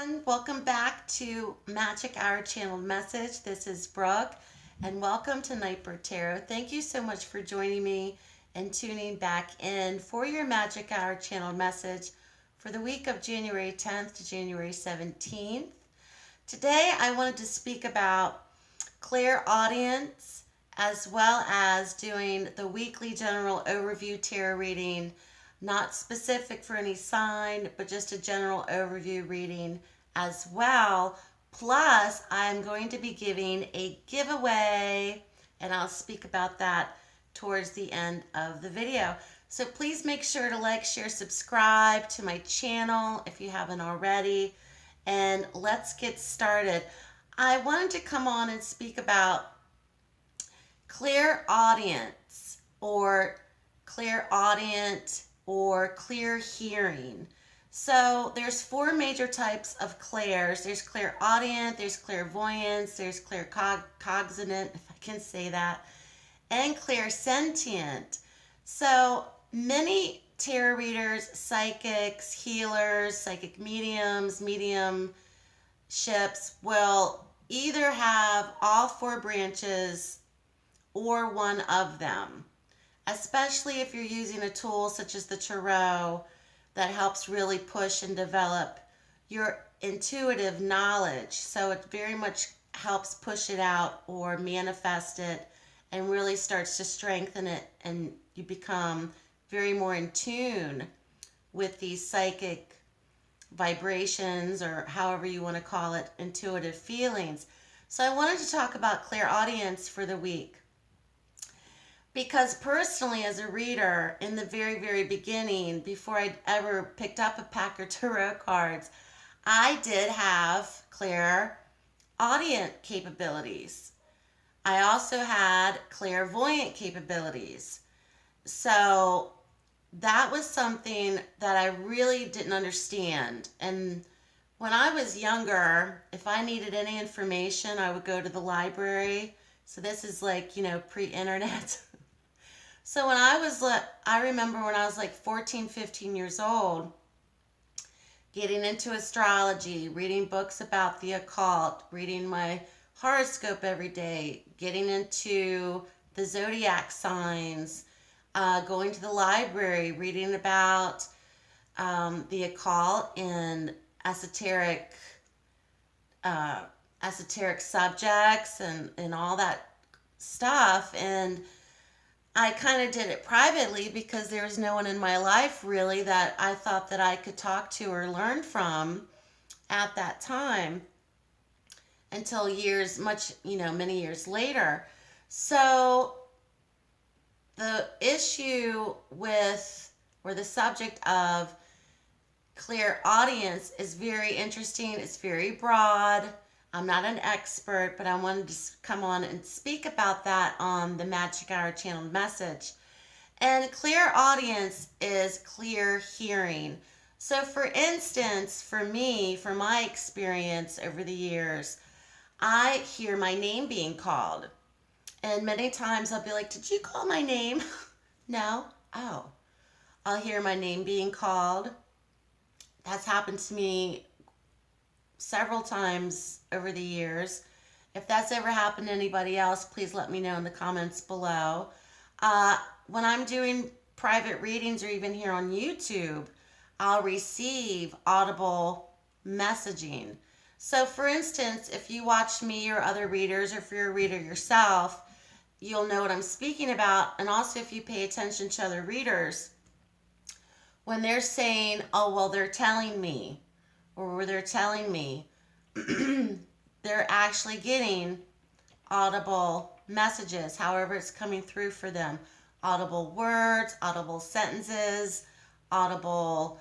everyone. Welcome back to Magic Hour channeled message. This is Brooke, and welcome to Nightbird Tarot. Thank you so much for joining me and tuning back in for your Magic Hour channeled message for the week of January 10th to January 17th. Today, I wanted to speak about clairaudience as well as doing the weekly general overview tarot reading, not specific for any sign, but just a general overview reading as well. Plus, I'm going to be giving a giveaway, and I'll speak about that towards the end of the video. So please make sure to like, share, subscribe to my channel if you haven't already, and let's get started. I wanted to come on and speak about clairaudience or clairaudient or clear hearing. So there's four major types of clairs. There's clairaudient, there's clairvoyance, there's claircognizant, if I can say that, and clairsentient. So many tarot readers, psychics, healers, psychic mediums, mediumships will either have all four branches or one of them, especially if you're using a tool such as the tarot that helps really push and develop your intuitive knowledge. So it very much helps push it out or manifest it and really starts to strengthen it, and you become very more in tune with these psychic vibrations, or however you want to call it, intuitive feelings. So I wanted to talk about clairaudience for the week, because personally, as a reader, in the very, very beginning, before I'd ever picked up a pack of tarot cards, I did have clairaudient capabilities. I also had clairvoyant capabilities. So that was something that I really didn't understand. And when I was younger, if I needed any information, I would go to the library. So this is like, pre-internet. So I remember when I was like 14, 15 years old, getting into astrology, reading books about the occult, reading my horoscope every day, getting into the zodiac signs, going to the library, reading about the occult and esoteric subjects and all that stuff. And I kind of did it privately because there was no one in my life really that I thought that I could talk to or learn from at that time, until many years later. So the issue with, or the subject of clairaudience is very interesting. It's very broad. I'm not an expert, but I wanted to come on and speak about that on the Magic Hour channel message. And clairaudience is clear hearing. So for instance, for me, from my experience over the years, I hear my name being called. And many times I'll be like, did you call my name? No? Oh. I'll hear my name being called. That's happened to me several times over the years. If that's ever happened to anybody else, please let me know in the comments below. When I'm doing private readings or even here on YouTube, I'll receive audible messaging. So for instance, if you watch me or other readers, or if you're a reader yourself, you'll know what I'm speaking about. And also if you pay attention to other readers, when they're saying, oh, well, they're telling me, or they're telling me, they're actually getting audible messages, however it's coming through for them. Audible words, audible sentences, audible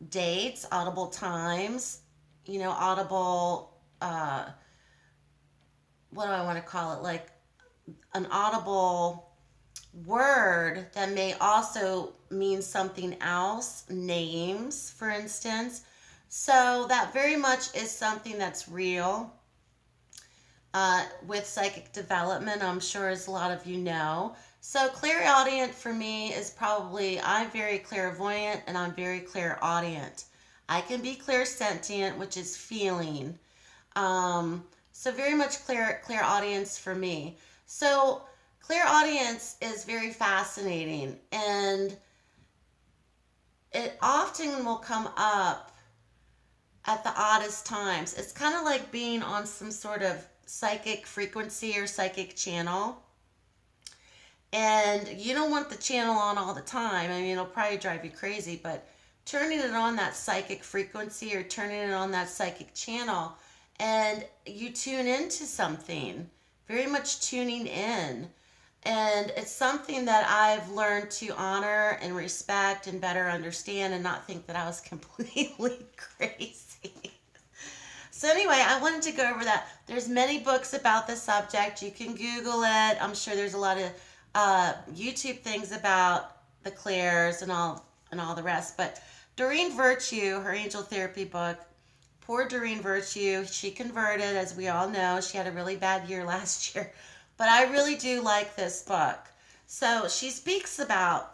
dates, audible times, audible, what do I want to call it? Like an audible word that may also mean something else, names, for instance. So that very much is something that's real with psychic development, I'm sure, as a lot of you know. So clairaudient for me is probably, I'm very clairvoyant and I'm very clairaudient. I can be clairsentient, which is feeling. So very much clairaudience for me. So clairaudience is very fascinating, and it often will come up at the oddest times. It's kind of like being on some sort of psychic frequency or psychic channel. And you don't want the channel on all the time. I mean, it'll probably drive you crazy, but turning it on that psychic frequency or turning it on that psychic channel, and you tune into something, very much tuning in. And it's something that I've learned to honor and respect and better understand and not think that I was completely crazy. So anyway, I wanted to go over that. There's many books about the subject. You can Google it. I'm sure there's a lot of YouTube things about the clairs and all the rest. But Doreen Virtue, her angel therapy book, poor Doreen Virtue, she converted, as we all know. She had a really bad year last year. But I really do like this book. So she speaks about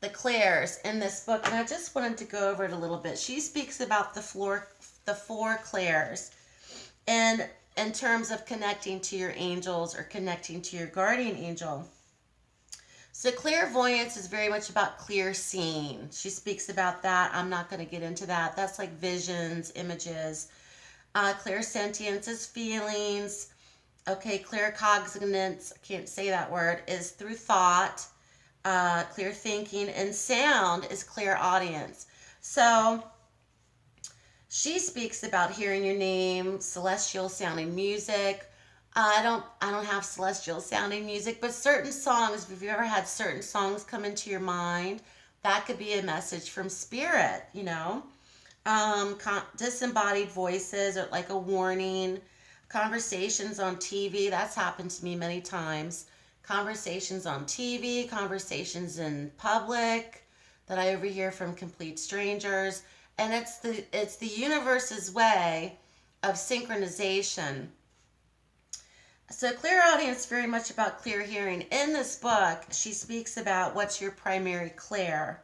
the clairs in this book, and I just wanted to go over it a little bit. She speaks about the four clairs, and in terms of connecting to your angels or connecting to your guardian angel. So clairvoyance is very much about clear seeing. She speaks about that. I'm not going to get into that. That's like visions, images. Clairsentience is feelings. Okay, claircognizance, I can't say that word, is through thought. Clear thinking, and sound is clairaudience. So she speaks about hearing your name, celestial sounding music. I don't have celestial sounding music, but certain songs, if you've ever had certain songs come into your mind, that could be a message from spirit, you know. Disembodied voices are like a warning. Conversations on TV, that's happened to me many times. Conversations on TV, conversations in public that I overhear from complete strangers. And it's the universe's way of synchronization. So clairaudience is very much about clear hearing. In this book, she speaks about what's your primary clair.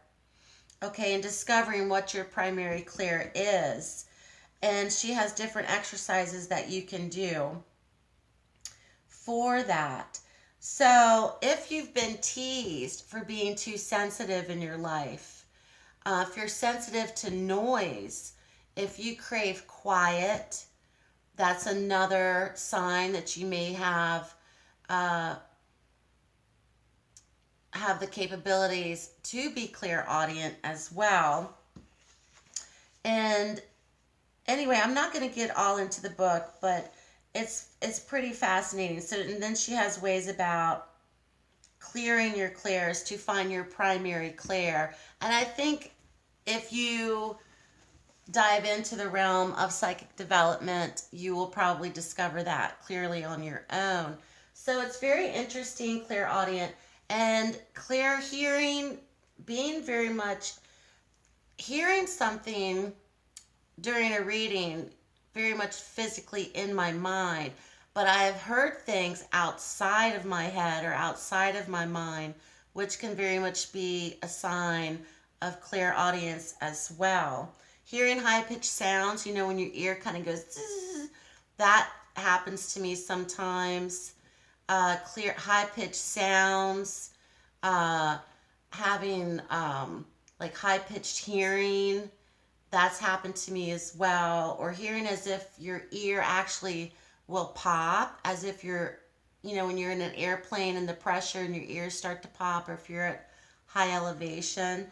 Okay, and discovering what your primary clair is. And she has different exercises that you can do for that. So if you've been teased for being too sensitive in your life, if you're sensitive to noise, if you crave quiet, that's another sign that you may have the capabilities to be clairaudient as well. And anyway, I'm not going to get all into the book, but it's pretty fascinating. So, and then she has ways about clearing your clairs to find your primary clair. And I think if you dive into the realm of psychic development, you will probably discover that clearly on your own. So it's very interesting, clairaudient, and clear hearing, being very much hearing something during a reading, very much physically in my mind, but I have heard things outside of my head or outside of my mind, which can very much be a sign of clairaudience as well. Hearing high-pitched sounds, you know, when your ear kind of goes, zzz, that happens to me sometimes. Clear, high-pitched sounds, having like high-pitched hearing, that's happened to me as well. Or hearing as if your ear actually will pop, as if you're, you know, when you're in an airplane and the pressure in your ears start to pop, or if you're at high elevation.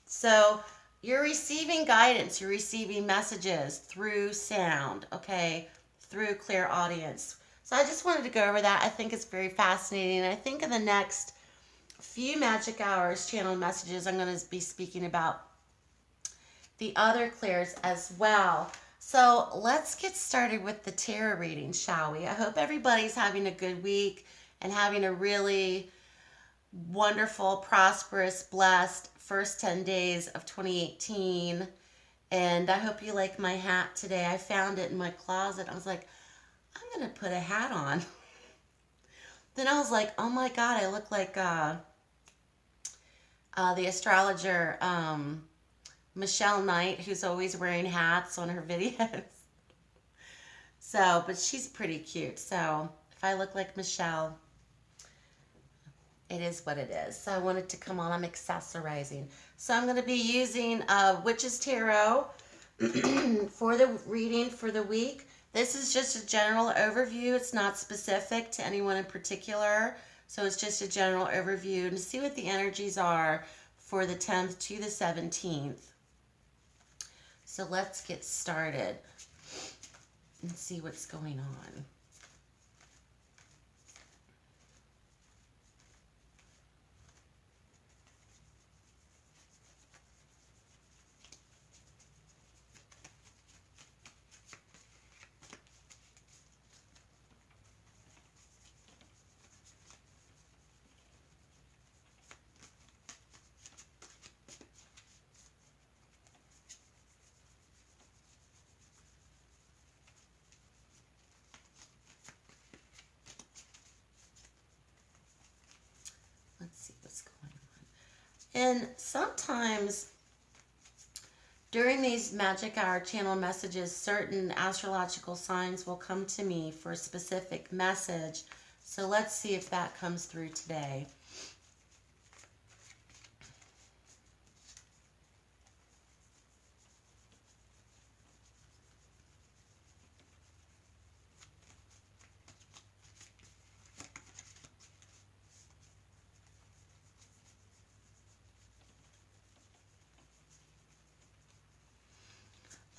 So you're receiving guidance, you're receiving messages through sound, okay, through clairaudience. So I just wanted to go over that. I think it's very fascinating. And I think in the next few Magic Hours channel messages, I'm going to be speaking about the other clairs as well. So let's get started with the tarot reading, shall we? I hope everybody's having a good week and having a really wonderful, prosperous, blessed first 10 days of 2018. And I hope you like my hat today. I found it in my closet. I was like, I'm going to put a hat on. Then I was like, oh my God, I look like the astrologer Michelle Knight, who's always wearing hats on her videos. So, but she's pretty cute. So if I look like Michelle, it is what it is. So I wanted to come on. I'm accessorizing. So I'm going to be using Witch's Tarot for the reading for the week. This is just a general overview. It's not specific to anyone in particular. So it's just a general overview to see what the energies are for the 10th to the 17th. So let's get started and see what's going on. Let's see what's going on. And sometimes during these Magic Hour channel messages, certain astrological signs will come to me for a specific message. So let's see if that comes through today.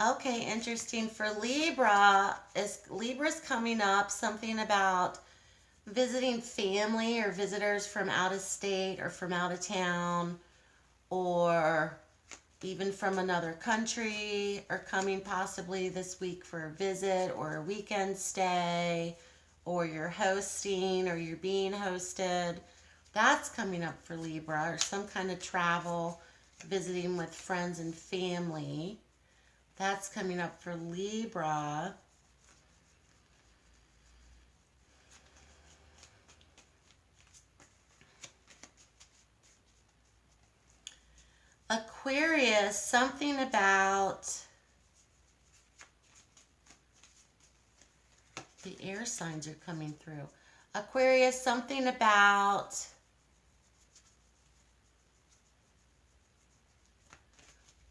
Okay, interesting. For Libra's coming up, something about visiting family or visitors from out of state or from out of town or even from another country are coming possibly this week for a visit or a weekend stay, or you're hosting or you're being hosted. That's coming up for Libra, or some kind of travel, visiting with friends and family. That's coming up for Libra. Aquarius, something about the air signs are coming through. Aquarius, something about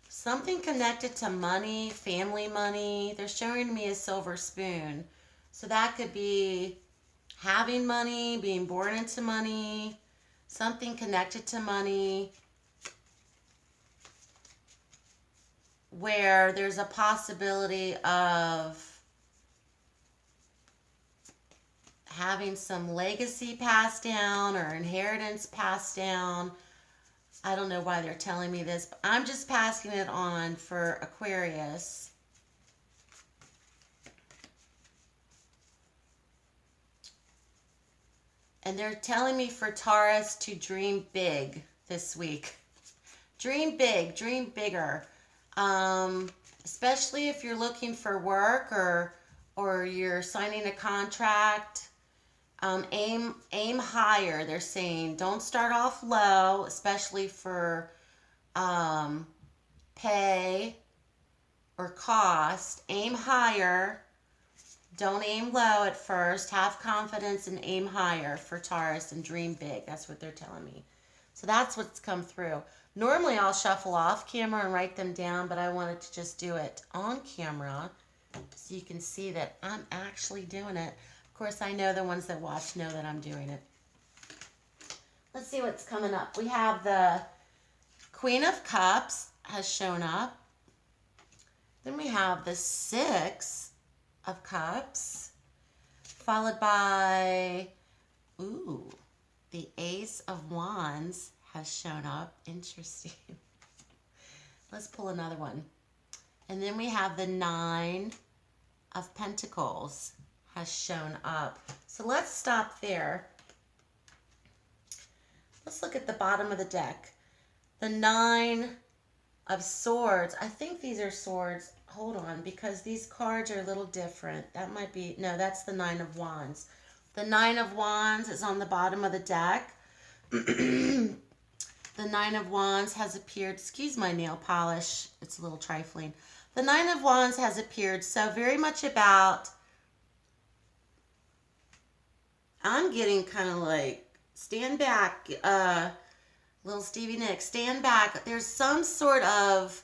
something connected to money, family money. They're showing me a silver spoon. So that could be having money, being born into money, something connected to money, where there's a possibility of having some legacy passed down or inheritance passed down. I don't know why they're telling me this, but I'm just passing it on for Aquarius. And they're telling me for Taurus to dream big this week. Dream big, dream bigger. Especially if you're looking for work or you're signing a contract. Aim higher, they're saying. Don't start off low, especially for pay or cost. Aim higher. Don't aim low at first. Have confidence and aim higher for Taurus and dream big. That's what they're telling me. So that's what's come through. Normally I'll shuffle off camera and write them down, but I wanted to just do it on camera so you can see that I'm actually doing it. Of course, I know the ones that watch know that I'm doing it. Let's see what's coming up. We have the Queen of Cups has shown up. Then we have the Six of Cups, followed by, the Ace of Wands has shown up. Interesting. Let's pull another one. And then we have the Nine of Pentacles has shown up. So let's stop there. Let's look at the bottom of the deck. The Nine of Swords. I think these are swords. Hold on, because these cards are a little different. That might be, no, that's the Nine of Wands. The Nine of Wands is on the bottom of the deck. The Nine of Wands has appeared. Excuse my nail polish. It's a little trifling. The Nine of Wands has appeared. So very much about, I'm getting kind of like, stand back, little Stevie Nicks, stand back. There's some sort of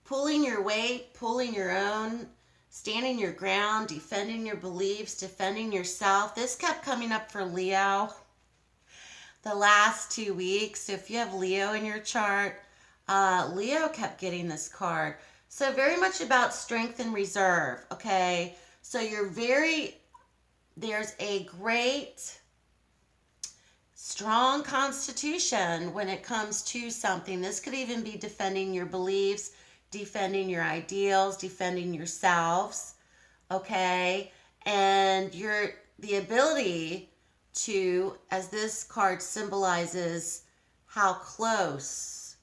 pulling your weight, pulling your own, standing your ground, defending your beliefs, defending yourself. This kept coming up for Leo the last 2 weeks. So if you have Leo in your chart, Leo kept getting this card. So very much about strength and reserve, okay? So there's a great, strong constitution when it comes to something. This could even be defending your beliefs, defending your ideals, defending yourselves, okay? And the ability to, as this card symbolizes how close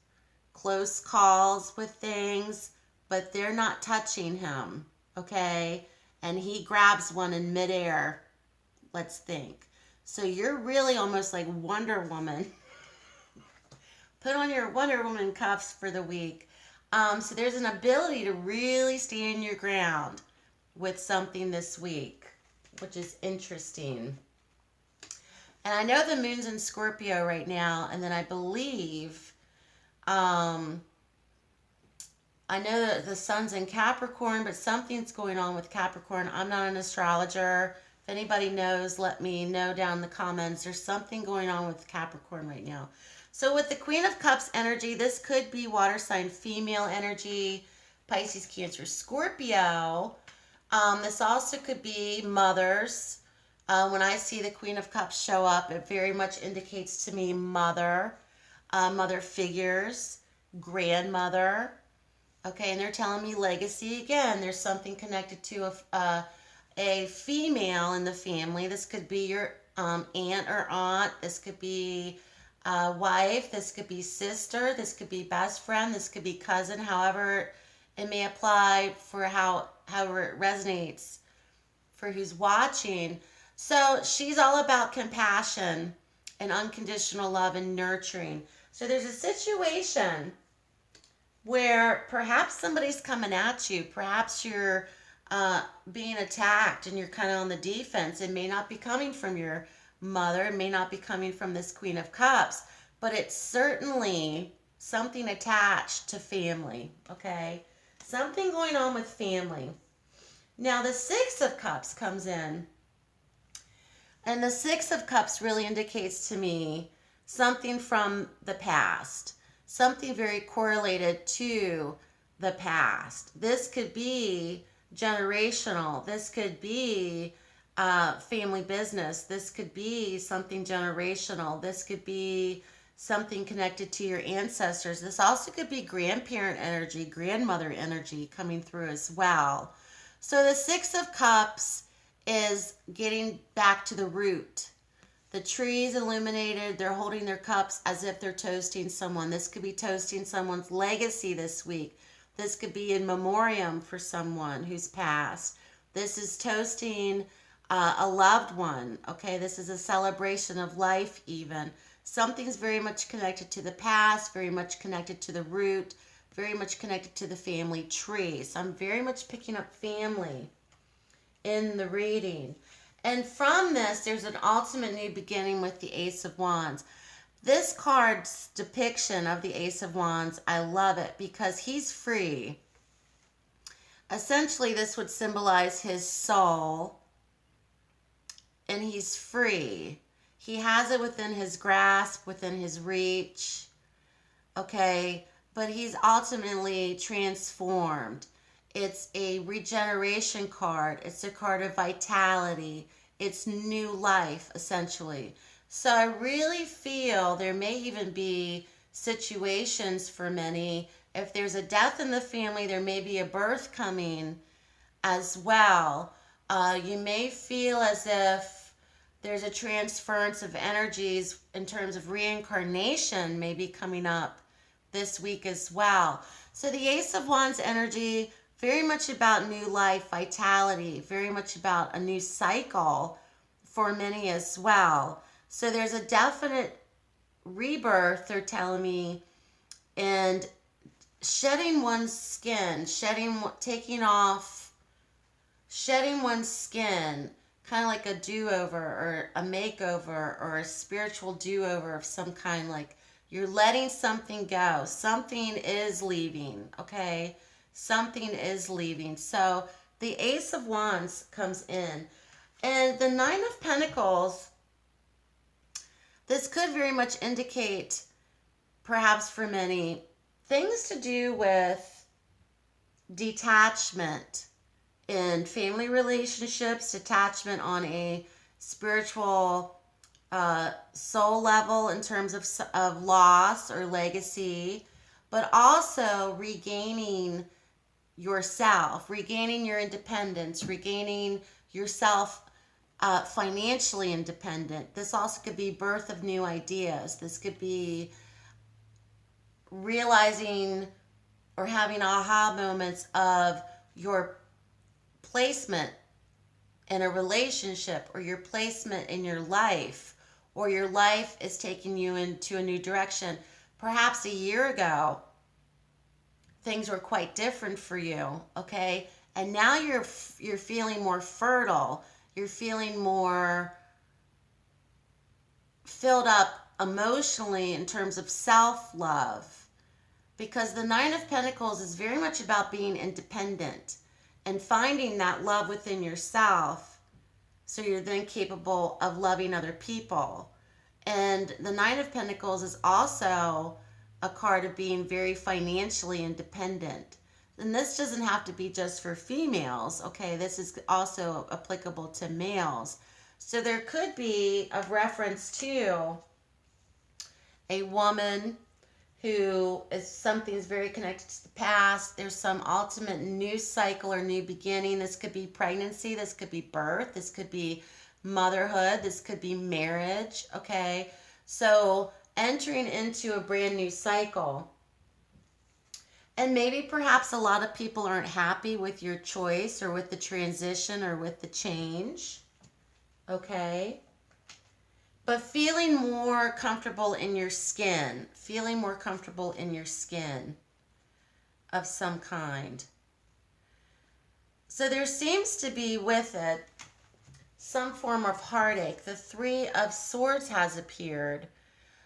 calls with things, but they're not touching him, okay? And he grabs one in midair, let's think. So you're really almost like Wonder Woman. Put on your Wonder Woman cuffs for the week. So there's an ability to really stand your ground with something this week, which is interesting. And I know the moon's in Scorpio right now, and then I believe, I know that the sun's in Capricorn, but something's going on with Capricorn. I'm not an astrologer. If anybody knows, let me know down in the comments. There's something going on with Capricorn right now. So with the Queen of Cups energy, this could be water sign female energy, Pisces, Cancer, Scorpio. This also could be mothers. When I see the Queen of Cups show up, it very much indicates to me mother figures, grandmother. Okay, and they're telling me legacy again. There's something connected to a female in the family. This could be your aunt or aunt. This could be wife. This could be sister. This could be best friend. This could be cousin. However it may apply for however it resonates for who's watching. So she's all about compassion and unconditional love and nurturing. So there's a situation where perhaps somebody's coming at you. Perhaps you're being attacked and you're kind of on the defense. It may not be coming from your mother. It may not be coming from this Queen of Cups. But it's certainly something attached to family, okay? Something going on with family. Now the Six of Cups comes in. And the Six of Cups really indicates to me something from the past. Something very correlated to the past. This could be generational. This could be family business. This could be something generational. This could be something connected to your ancestors. This also could be grandparent energy, grandmother energy coming through as well. So the Six of Cups is getting back to the root. The tree's illuminated. They're holding their cups as if they're toasting someone. This could be toasting someone's legacy this week. This could be in memoriam for someone who's passed. This is toasting a loved one. Okay, this is a celebration of life even. Something's very much connected to the past, very much connected to the root, very much connected to the family tree. So I'm very much picking up family in the reading. And from this, there's an ultimate new beginning with the Ace of Wands. This card's depiction of the Ace of Wands, I love it because he's free. Essentially, this would symbolize his soul, and he's free. He has it within his grasp, within his reach, okay? But he's ultimately transformed. It's a regeneration card. It's a card of vitality. It's new life, essentially. So I really feel there may even be situations for many. If there's a death in the family, there may be a birth coming as well. You may feel as if there's a transference of energies in terms of reincarnation maybe coming up this week as well. So the Ace of Wands energy, very much about new life, vitality, very much about a new cycle for many as well. So there's a definite rebirth, they're telling me, and shedding one's skin, shedding one's skin, kind of like a do-over or a makeover or a spiritual do-over of some kind. Like you're letting something go. Something is leaving, okay? Something is leaving. So the Ace of Wands comes in. And the Nine of Pentacles, this could very much indicate, perhaps for many, things to do with detachment in family relationships, detachment on a spiritual soul level in terms of loss or legacy, but also regaining yourself, regaining your independence, regaining yourself financially independent. This also could be birth of new ideas. This could be realizing or having aha moments of your placement in a relationship, or your placement in your life, or your life is taking you into a new direction. Perhaps a year ago, things were quite different for you, okay? And now you're feeling more fertile. You're feeling more filled up emotionally in terms of self-love. Because the Nine of Pentacles is very much about being independent and finding that love within yourself, so you're then capable of loving other people. And the Nine of Pentacles is also a card of being very financially independent. And this doesn't have to be just for females, okay? This is also applicable to males. So there could be a reference to a woman who is something's very connected to the past. There's some ultimate new cycle or new beginning. This could be pregnancy. This could be birth. This could be motherhood. This could be marriage, okay? So entering into a brand new cycle. And maybe perhaps a lot of people aren't happy with your choice or with the transition or with the change, okay? But feeling more comfortable in your skin, feeling more comfortable in your skin of some kind. So there seems to be with it some form of heartache. The Three of Swords has appeared.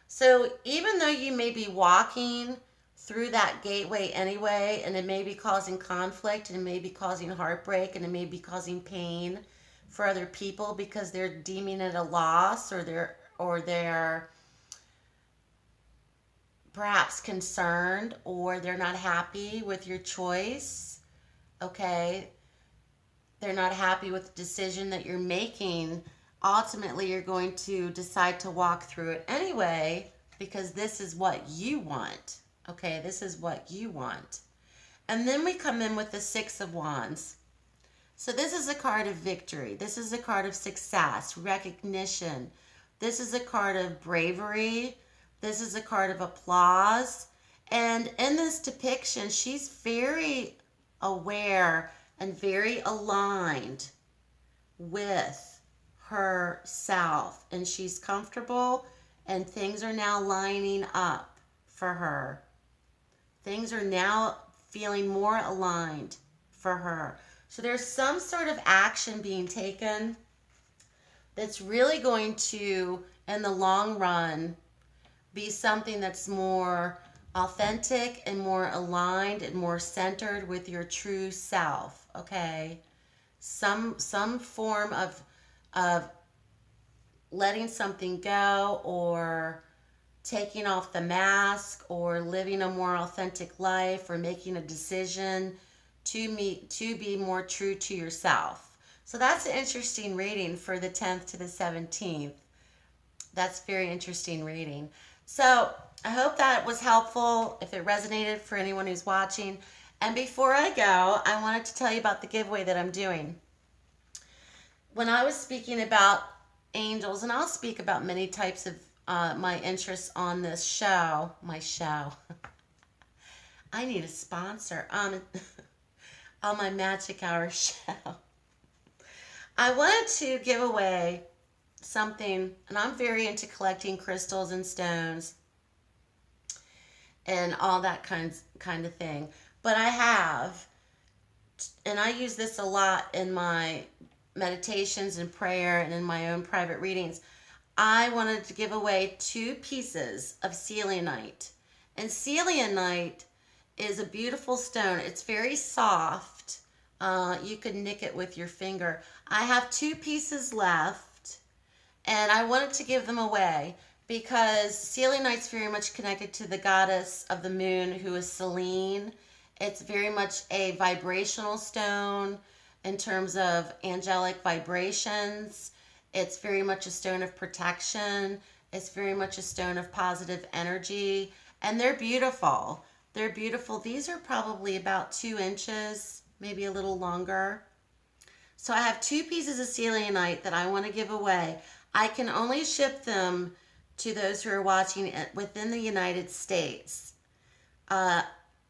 So even though you may be walking through that gateway anyway, and it may be causing conflict, and it may be causing heartbreak, and it may be causing pain for other people because they're deeming it a loss, or they're perhaps concerned, or they're not happy with your choice, okay? They're not happy with the decision that you're making. Ultimately, you're going to decide to walk through it anyway because this is what you want, okay? This is what you want. And then we come in with the Six of Wands. So this is a card of victory. This is a card of success, recognition. This is a card of bravery. This is a card of applause. And in this depiction, she's very aware and very aligned with herself. And she's comfortable, and things are now lining up for her. Things are now feeling more aligned for her. So there's some sort of action being taken that's really going to, in the long run, be something that's more authentic and more aligned and more centered with your true self, okay? Some form of letting something go, or taking off the mask, or living a more authentic life, or making a decision to be more true to yourself. So that's an interesting reading for the 10th to the 17th. That's very interesting reading. So I hope that was helpful, if it resonated for anyone who's watching. And before I go, I wanted to tell you about the giveaway that I'm doing. When I was speaking about angels, and I'll speak about many types of my interests on this show, I need a sponsor on my Magic Hour show. I wanted to give away something, and I'm very into collecting crystals and stones and all that kind of thing. But I have, and I use this a lot in my meditations and prayer and in my own private readings. I wanted to give away 2 pieces of selenite. And selenite is a beautiful stone. It's very soft. You could nick it with your finger. I have 2 pieces left, and I wanted to give them away because selenite's very much connected to the goddess of the moon, who is Selene. It's very much a vibrational stone in terms of angelic vibrations. It's very much a stone of protection. It's very much a stone of positive energy. And they're beautiful. They're beautiful. These are probably about 2 inches, maybe a little longer. So I have 2 pieces of selenite that I want to give away. I can only ship them to those who are watching within the United States.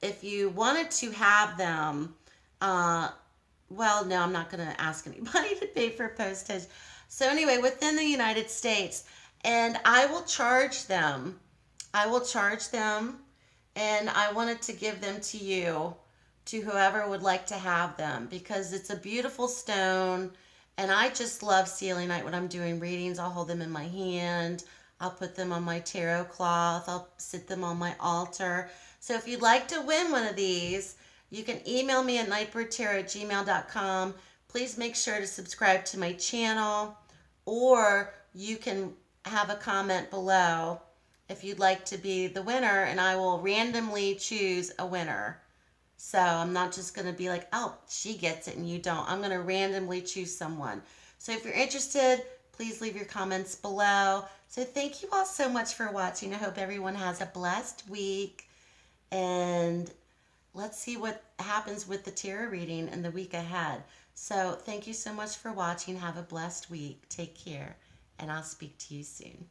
If you wanted to have them, well, no, I'm not going to ask anybody to pay for postage. So anyway, within the United States, and I will charge them. I will charge them, and I wanted to give them to you, to whoever would like to have them, because it's a beautiful stone, and I just love selenite. When I'm doing readings, I'll hold them in my hand. I'll put them on my tarot cloth. I'll sit them on my altar. So if you'd like to win one of these, you can email me at nightbirdtarot@gmail.com. Please make sure to subscribe to my channel, or you can have a comment below if you'd like to be the winner, and I will randomly choose a winner. So I'm not just going to be like, oh, she gets it and you don't. I'm going to randomly choose someone. So if you're interested, please leave your comments below. So thank you all so much for watching. I hope everyone has a blessed week. And let's see what happens with the tarot reading in the week ahead. So thank you so much for watching. Have a blessed week. Take care. And I'll speak to you soon.